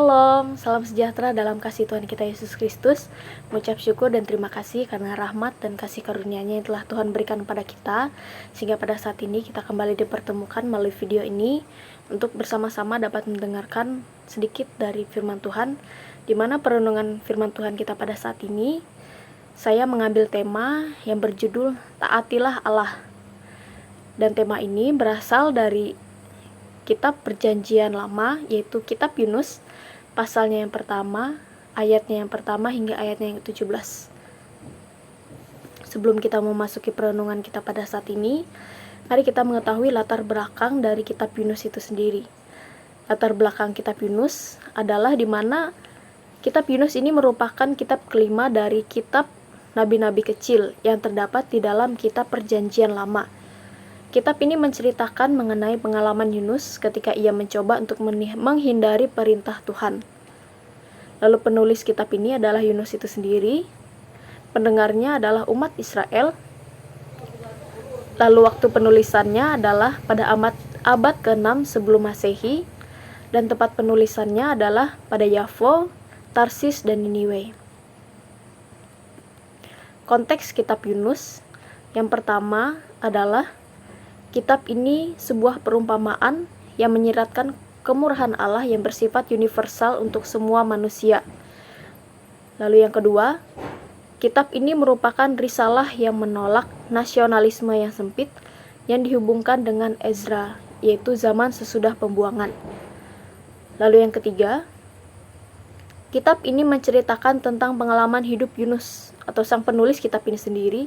Shalom, salam sejahtera dalam kasih Tuhan kita Yesus Kristus. Mengucap syukur dan terima kasih karena rahmat dan kasih karunia-Nya yang telah Tuhan berikan kepada kita, sehingga pada saat ini kita kembali dipertemukan melalui video ini untuk bersama-sama dapat mendengarkan sedikit dari firman Tuhan, di mana perenungan firman Tuhan kita pada saat ini saya mengambil tema yang berjudul Taatilah Allah. Dan tema ini berasal dari Kitab Perjanjian Lama, yaitu Kitab Yunus, pasalnya yang pertama, ayatnya yang pertama hingga ayatnya yang ke-17. Sebelum kita memasuki perenungan kita pada saat ini, mari kita mengetahui latar belakang dari Kitab Yunus itu sendiri. Latar belakang Kitab Yunus adalah di mana Kitab Yunus ini merupakan kitab kelima dari kitab nabi-nabi kecil yang terdapat di dalam Kitab Perjanjian Lama. Kitab ini menceritakan mengenai pengalaman Yunus ketika ia mencoba untuk menghindari perintah Tuhan. Lalu penulis kitab ini adalah Yunus itu sendiri. Pendengarnya adalah umat Israel. Lalu waktu penulisannya adalah pada abad ke-6 sebelum Masehi, dan tempat penulisannya adalah pada Yafo, Tarsis, dan Niniwe. Konteks kitab Yunus yang pertama adalah kitab ini sebuah perumpamaan yang menyiratkan kemurahan Allah yang bersifat universal untuk semua manusia. Lalu yang kedua, kitab ini merupakan risalah yang menolak nasionalisme yang sempit yang dihubungkan dengan Ezra, yaitu zaman sesudah pembuangan. Lalu yang ketiga, kitab ini menceritakan tentang pengalaman hidup Yunus atau sang penulis kitab ini sendiri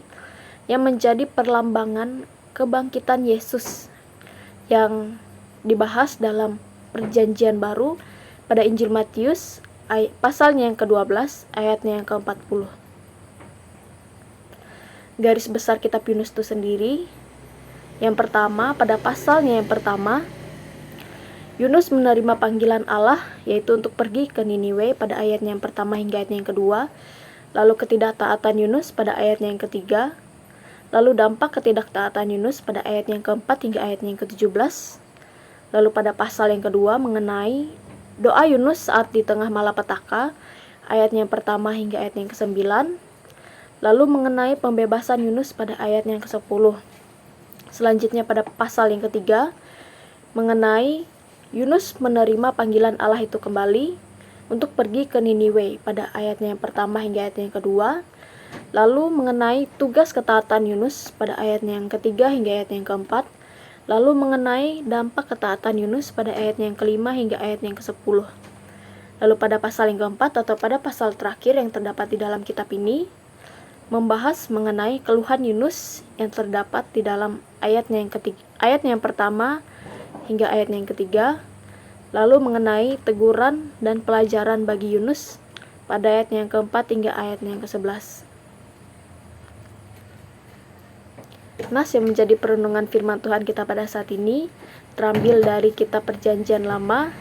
yang menjadi perlambangan kebangkitan Yesus yang dibahas dalam Perjanjian Baru pada Injil Matius pasalnya yang ke-12 ayatnya yang ke-40. Garis besar kitab Yunus itu sendiri, yang pertama, pada pasalnya yang pertama, Yunus menerima panggilan Allah, yaitu untuk pergi ke Niniwe pada ayatnya yang pertama hingga ayatnya yang kedua. Lalu ketidaktaatan Yunus pada ayatnya yang ketiga. Lalu dampak ketidaktaatan Yunus pada ayat yang keempat hingga ayat yang ke-17. Lalu pada pasal yang kedua mengenai doa Yunus saat di tengah malapetaka, ayat yang pertama hingga ayat yang ke-9. Lalu mengenai pembebasan Yunus pada ayat yang ke-10. Selanjutnya pada pasal yang ketiga mengenai Yunus menerima panggilan Allah itu kembali untuk pergi ke Niniwe pada ayatnya yang pertama hingga ayat yang kedua. Lalu mengenai tugas ketaatan Yunus pada ayatnya yang ketiga hingga ayat yang keempat. Lalu mengenai dampak ketaatan Yunus pada ayatnya yang kelima hingga ayat yang ke-10. Lalu pada pasal yang keempat atau pada pasal terakhir yang terdapat di dalam kitab ini membahas mengenai keluhan Yunus yang terdapat di dalam ayatnya yang ketiga, ayatnya yang pertama hingga ayatnya yang ketiga. Lalu mengenai teguran dan pelajaran bagi Yunus pada ayatnya yang keempat hingga ayatnya yang ke-11. Nas yang menjadi perenungan firman Tuhan kita pada saat ini terambil dari Kitab Perjanjian Lama,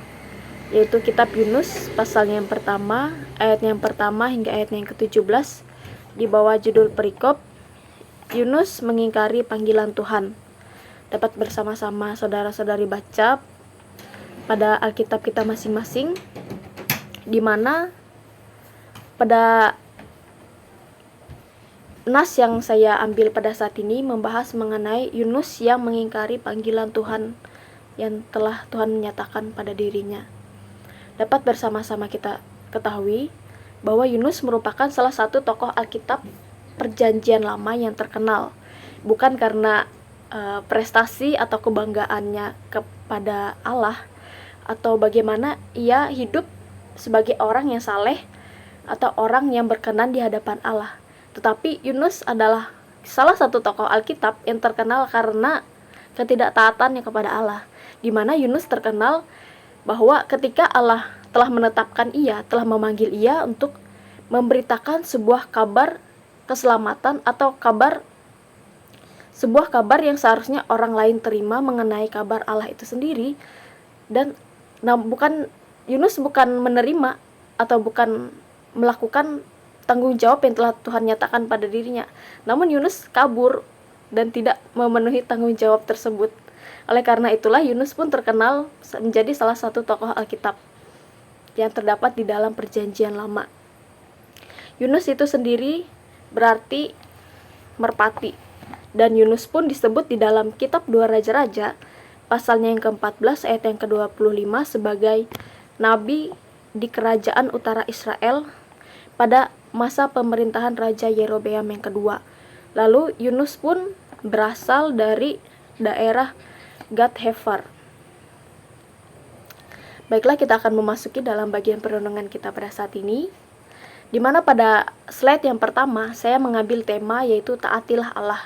yaitu Kitab Yunus pasalnya yang pertama, ayatnya yang pertama hingga ayatnya yang ke-17, di bawah judul perikop Yunus mengingkari panggilan Tuhan. Dapat bersama-sama saudara-saudari baca pada Alkitab kita masing-masing, di mana pada nas yang saya ambil pada saat ini membahas mengenai Yunus yang mengingkari panggilan Tuhan yang telah Tuhan menyatakan pada dirinya. Dapat bersama-sama kita ketahui bahwa Yunus merupakan salah satu tokoh Alkitab Perjanjian Lama yang terkenal, bukan karena prestasi atau kebanggaannya kepada Allah atau bagaimana ia hidup sebagai orang yang saleh atau orang yang berkenan di hadapan Allah. Tetapi Yunus adalah salah satu tokoh Alkitab yang terkenal karena ketidaktaatannya kepada Allah, di mana Yunus terkenal bahwa ketika Allah telah menetapkan ia, telah memanggil ia untuk memberitakan sebuah kabar keselamatan atau sebuah kabar yang seharusnya orang lain terima mengenai kabar Allah itu sendiri, dan Yunus bukan menerima atau bukan melakukan tanggung jawab yang telah Tuhan nyatakan pada dirinya. Namun Yunus kabur dan tidak memenuhi tanggung jawab tersebut. Oleh karena itulah Yunus pun terkenal menjadi salah satu tokoh Alkitab. yang terdapat di dalam Perjanjian Lama. Yunus itu sendiri berarti merpati, dan Yunus pun disebut di dalam kitab 2 Raja-Raja pasalnya yang ke-14 ayat yang ke-25 sebagai nabi di kerajaan utara Israel pada masa pemerintahan Raja Yerobeam yang kedua. Lalu Yunus pun berasal dari daerah Gad-Hefar. Baiklah, kita akan memasuki dalam bagian perenungan kita pada saat ini, di mana pada slide yang pertama saya mengambil tema yaitu taatilah Allah.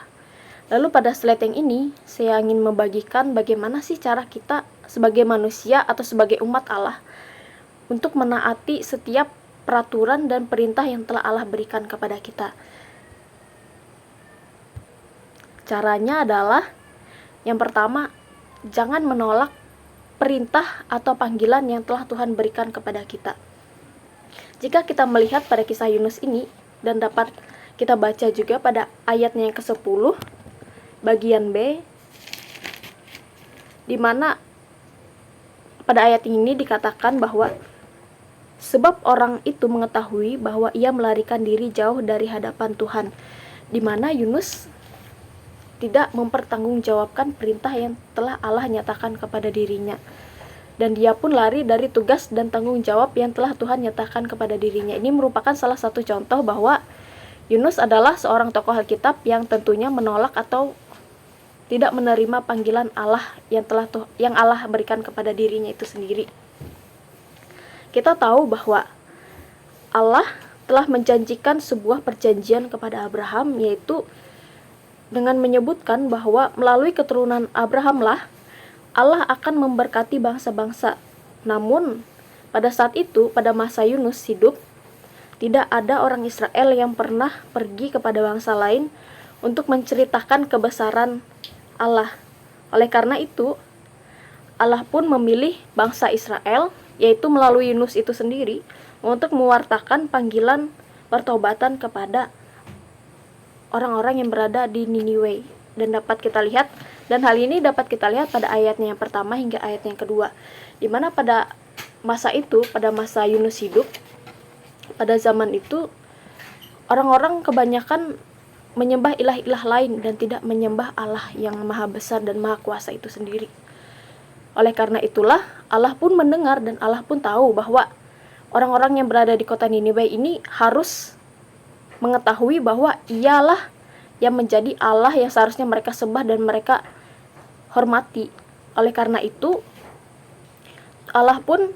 Lalu pada slide yang ini saya ingin membagikan bagaimana sih cara kita sebagai manusia atau sebagai umat Allah untuk menaati setiap peraturan dan perintah yang telah Allah berikan kepada kita. Caranya adalah yang pertama, jangan menolak perintah atau panggilan yang telah Tuhan berikan kepada kita. Jika kita melihat pada kisah Yunus ini dan dapat kita baca juga pada ayatnya yang ke-10 bagian B, di mana pada ayat ini dikatakan bahwa sebab orang itu mengetahui bahwa ia melarikan diri jauh dari hadapan Tuhan, di mana Yunus tidak mempertanggungjawabkan perintah yang telah Allah nyatakan kepada dirinya. Dan dia pun lari dari tugas dan tanggung jawab yang telah Tuhan nyatakan kepada dirinya. Ini merupakan salah satu contoh bahwa Yunus adalah seorang tokoh Alkitab yang tentunya menolak atau tidak menerima panggilan Allah yang Allah berikan kepada dirinya itu sendiri. Kita tahu bahwa Allah telah menjanjikan sebuah perjanjian kepada Abraham, yaitu dengan menyebutkan bahwa melalui keturunan Abrahamlah Allah akan memberkati bangsa-bangsa. Namun pada saat itu, pada masa Yunus hidup, tidak ada orang Israel yang pernah pergi kepada bangsa lain untuk menceritakan kebesaran Allah. Oleh karena itu, Allah pun memilih bangsa Israel, yaitu melalui Yunus itu sendiri, untuk mewartakan panggilan pertobatan kepada orang-orang yang berada di Niniwe. Dan dapat kita lihat, dan hal ini dapat kita lihat pada ayatnya yang pertama hingga ayatnya yang kedua, di mana pada masa itu, pada masa Yunus hidup, pada zaman itu orang-orang kebanyakan menyembah ilah-ilah lain dan tidak menyembah Allah yang maha besar dan maha kuasa itu sendiri. Oleh karena itulah Allah pun mendengar dan Allah pun tahu bahwa orang-orang yang berada di kota Niniwe ini harus mengetahui bahwa ialah yang menjadi Allah yang seharusnya mereka sembah dan mereka hormati. Oleh karena itu, Allah pun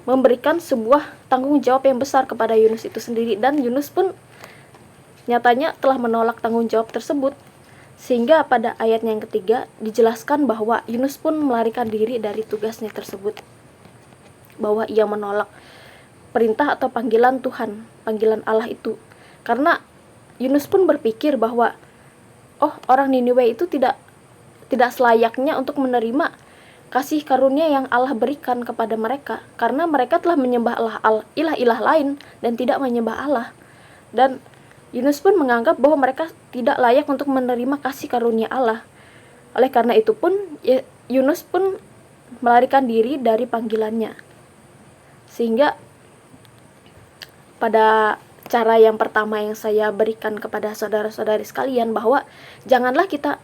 memberikan sebuah tanggung jawab yang besar kepada Yunus itu sendiri, dan Yunus pun nyatanya telah menolak tanggung jawab tersebut. Sehingga pada ayatnya yang ketiga dijelaskan bahwa Yunus pun melarikan diri dari tugasnya tersebut, bahwa ia menolak perintah atau panggilan Tuhan, panggilan Allah itu. Karena Yunus pun berpikir bahwa orang Niniwe itu tidak selayaknya untuk menerima kasih karunia yang Allah berikan kepada mereka, karena mereka telah menyembah ilah-ilah lain dan tidak menyembah Allah. Dan Yunus pun menganggap bahwa mereka tidak layak untuk menerima kasih karunia Allah. Oleh karena itu pun Yunus pun melarikan diri dari panggilannya. Sehingga pada cara yang pertama yang saya berikan kepada saudara-saudari sekalian, bahwa janganlah kita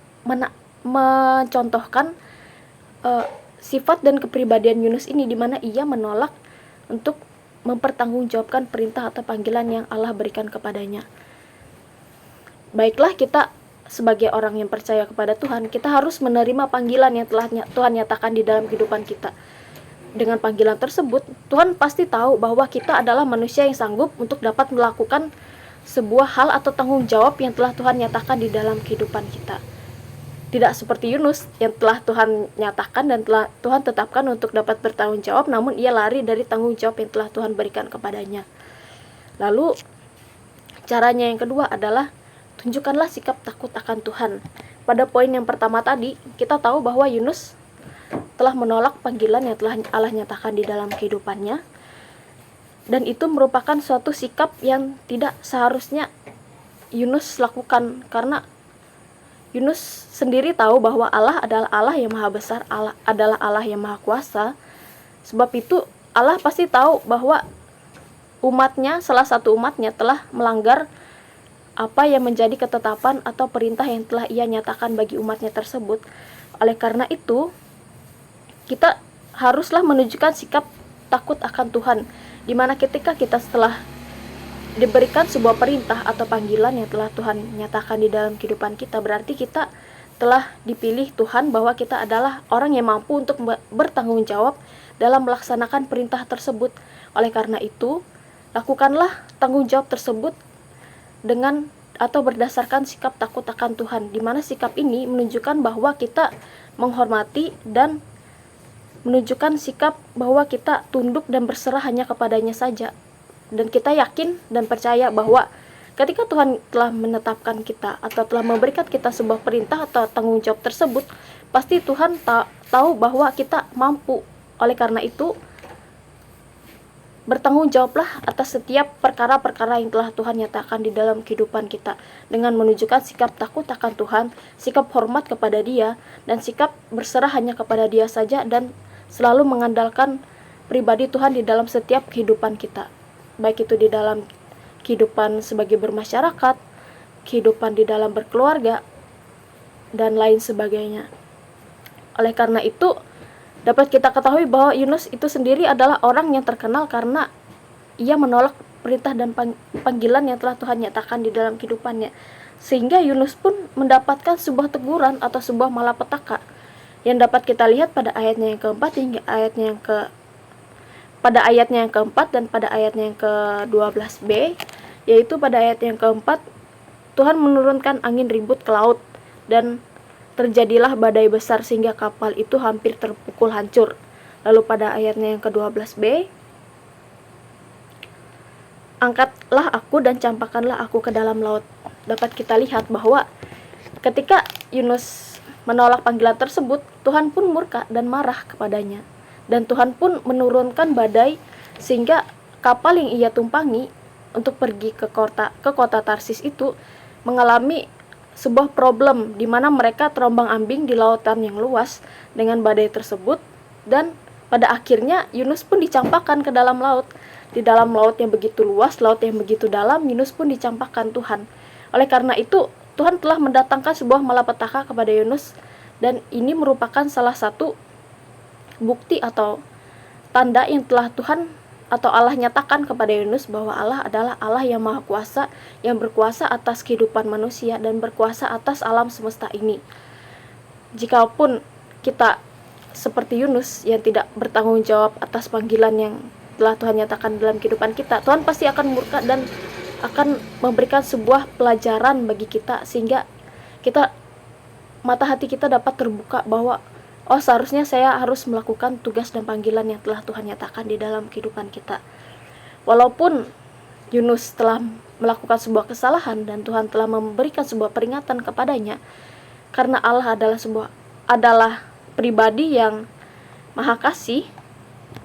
mencontohkan sifat dan kepribadian Yunus ini, di mana ia menolak untuk mempertanggungjawabkan perintah atau panggilan yang Allah berikan kepadanya. Baiklah, kita sebagai orang yang percaya kepada Tuhan, kita harus menerima panggilan yang telah Tuhan nyatakan di dalam kehidupan kita. Dengan panggilan tersebut, Tuhan pasti tahu bahwa kita adalah manusia yang sanggup untuk dapat melakukan sebuah hal atau tanggung jawab yang telah Tuhan nyatakan di dalam kehidupan kita. Tidak seperti Yunus yang telah Tuhan nyatakan dan telah Tuhan tetapkan untuk dapat bertanggung jawab, namun ia lari dari tanggung jawab yang telah Tuhan berikan kepadanya. Lalu caranya yang kedua adalah tunjukkanlah sikap takut akan Tuhan. Pada poin yang pertama tadi, kita tahu bahwa Yunus telah menolak panggilan yang telah Allah nyatakan di dalam kehidupannya, dan itu merupakan suatu sikap yang tidak seharusnya Yunus lakukan, karena Yunus sendiri tahu bahwa Allah adalah Allah yang maha besar, Allah adalah Allah yang maha kuasa. Sebab itu Allah pasti tahu bahwa umatnya, salah satu umatnya telah melanggar apa yang menjadi ketetapan atau perintah yang telah ia nyatakan bagi umatnya tersebut. Oleh karena itu, kita haruslah menunjukkan sikap takut akan Tuhan, dimana ketika kita setelah diberikan sebuah perintah atau panggilan yang telah Tuhan nyatakan di dalam kehidupan kita, berarti kita telah dipilih Tuhan bahwa kita adalah orang yang mampu untuk bertanggung jawab dalam melaksanakan perintah tersebut. Oleh karena itu, lakukanlah tanggung jawab tersebut dengan atau berdasarkan sikap takut akan Tuhan, di mana sikap ini menunjukkan bahwa kita menghormati dan menunjukkan sikap bahwa kita tunduk dan berserah hanya kepadanya saja. Dan kita yakin dan percaya bahwa ketika Tuhan telah menetapkan kita atau telah memberikan kita sebuah perintah atau tanggung jawab tersebut, pasti Tuhan tahu bahwa kita mampu. Oleh karena itu, bertanggung jawablah atas setiap perkara-perkara yang telah Tuhan nyatakan di dalam kehidupan kita, dengan menunjukkan sikap takut akan Tuhan, sikap hormat kepada Dia, dan sikap berserah hanya kepada Dia saja, dan selalu mengandalkan pribadi Tuhan di dalam setiap kehidupan kita, baik itu di dalam kehidupan sebagai bermasyarakat, kehidupan di dalam berkeluarga, dan lain sebagainya. Oleh karena itu, dapat kita ketahui bahwa Yunus itu sendiri adalah orang yang terkenal karena ia menolak perintah dan panggilan yang telah Tuhan nyatakan di dalam kehidupannya. Sehingga Yunus pun mendapatkan sebuah teguran atau sebuah malapetaka yang dapat kita lihat pada ayatnya yang keempat hingga ayatnya yang pada ayatnya yang keempat dan pada ayatnya yang ke-12b, yaitu pada ayat yang keempat, Tuhan menurunkan angin ribut ke laut dan terjadilah badai besar sehingga kapal itu hampir terpukul hancur. Lalu pada ayatnya yang ke-12b, angkatlah aku dan campakkanlah aku ke dalam laut. Dapat kita lihat bahwa ketika Yunus menolak panggilan tersebut, Tuhan pun murka dan marah kepadanya. Dan Tuhan pun menurunkan badai sehingga kapal yang ia tumpangi untuk pergi ke kota Tarsis itu mengalami sebuah problem di mana mereka terombang-ambing di lautan yang luas dengan badai tersebut, dan pada akhirnya Yunus pun dicampakkan ke dalam laut. Di dalam laut yang begitu luas, laut yang begitu dalam, Yunus pun dicampakkan Tuhan. Oleh karena itu, Tuhan telah mendatangkan sebuah malapetaka kepada Yunus, dan ini merupakan salah satu bukti atau tanda yang telah Tuhan atau Allah nyatakan kepada Yunus bahwa Allah adalah Allah yang maha kuasa, yang berkuasa atas kehidupan manusia dan berkuasa atas alam semesta ini. Jikapun kita seperti Yunus yang tidak bertanggung jawab atas panggilan yang telah Tuhan nyatakan dalam kehidupan kita, Tuhan pasti akan murka dan akan memberikan sebuah pelajaran bagi kita, sehingga mata hati kita dapat terbuka bahwa seharusnya saya harus melakukan tugas dan panggilan yang telah Tuhan nyatakan di dalam kehidupan kita. Walaupun Yunus telah melakukan sebuah kesalahan dan Tuhan telah memberikan sebuah peringatan kepadanya, karena Allah adalah pribadi yang maha kasih,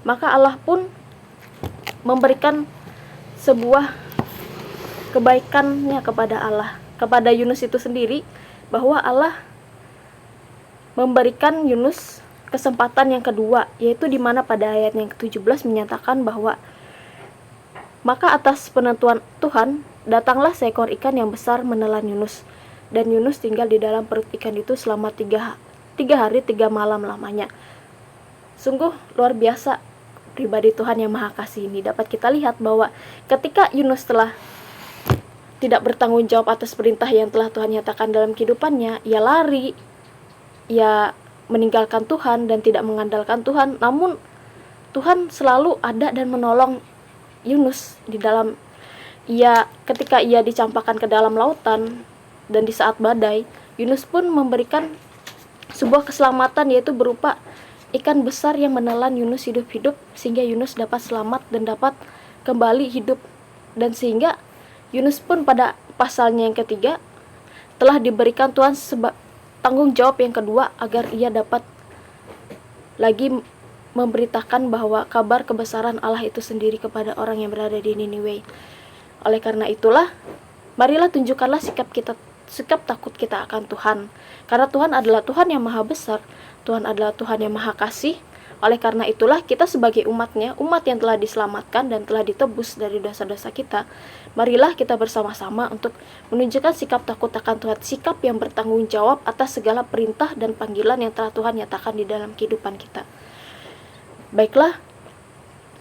maka Allah pun memberikan sebuah kebaikannya kepada Yunus itu sendiri, bahwa Allah memberikan Yunus kesempatan yang kedua, yaitu di mana pada ayat yang ke-17 menyatakan bahwa maka atas penentuan Tuhan datanglah seekor ikan yang besar menelan Yunus, dan Yunus tinggal di dalam perut ikan itu selama 3 hari 3 malam lamanya. Sungguh luar biasa pribadi Tuhan yang maha kasih ini. Dapat kita lihat bahwa ketika Yunus telah tidak bertanggung jawab atas perintah yang telah Tuhan nyatakan dalam kehidupannya, ia lari, ia meninggalkan Tuhan dan tidak mengandalkan Tuhan. Namun Tuhan selalu ada dan menolong Yunus ketika ia dicampakkan ke dalam lautan dan di saat badai, Yunus pun memberikan sebuah keselamatan, yaitu berupa ikan besar yang menelan Yunus hidup-hidup sehingga Yunus dapat selamat dan dapat kembali hidup. Dan sehingga Yunus pun pada pasalnya yang ketiga telah diberikan Tuhan tanggung jawab yang kedua, agar ia dapat lagi memberitakan bahwa kabar kebesaran Allah itu sendiri kepada orang yang berada di Niniwe. Oleh karena itulah, marilah tunjukkanlah sikap takut kita akan Tuhan, karena Tuhan adalah Tuhan yang maha besar, Tuhan adalah Tuhan yang maha kasih. Oleh karena itulah kita sebagai umatnya, umat yang telah diselamatkan dan telah ditebus dari dosa-dosa kita, marilah kita bersama-sama untuk menunjukkan sikap takut akan Tuhan, sikap yang bertanggung jawab atas segala perintah dan panggilan yang telah Tuhan nyatakan di dalam kehidupan kita. Baiklah,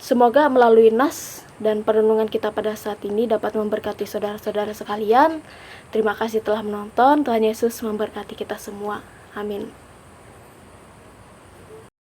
semoga melalui nas dan perenungan kita pada saat ini dapat memberkati saudara-saudara sekalian. Terima kasih telah menonton. Tuhan Yesus memberkati kita semua. Amin.